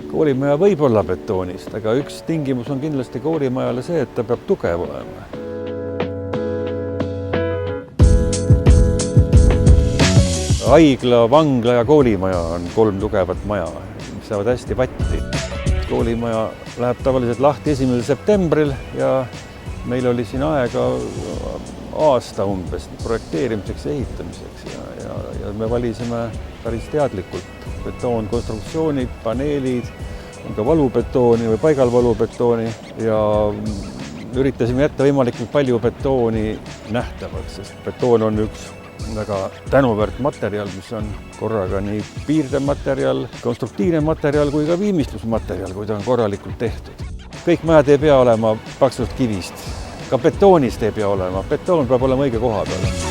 Koolimaja võib olla betoonist, aga üks tingimus on kindlasti koolimajale see, et ta peab tugev olema. Haigla, vangla ja koolimaja on 3 tugevat maja, mis saavad hästi patti. Koolimaja läheb tavaliselt lahti 1. septembril ja meil oli siin aega aasta umbes projekteerimiseks ja ehitamiseks ja me valisime päris teadlikult betoonkonstruktsioonid, paneelid, on ka valubetooni või paigalvalubetooni ja üritasime jätta võimalikult palju betooni nähtavaks, sest betoon on üks väga tänuväärt materjal, mis on korraga nii piirdematerjal, konstruktiivne materjal kui ka viimistlusmaterjal, kui ta on korralikult tehtud. Kõik majad ei pea olema paksust kivist, ka betoonist ei pea olema, betoon peab olema õige koha peal.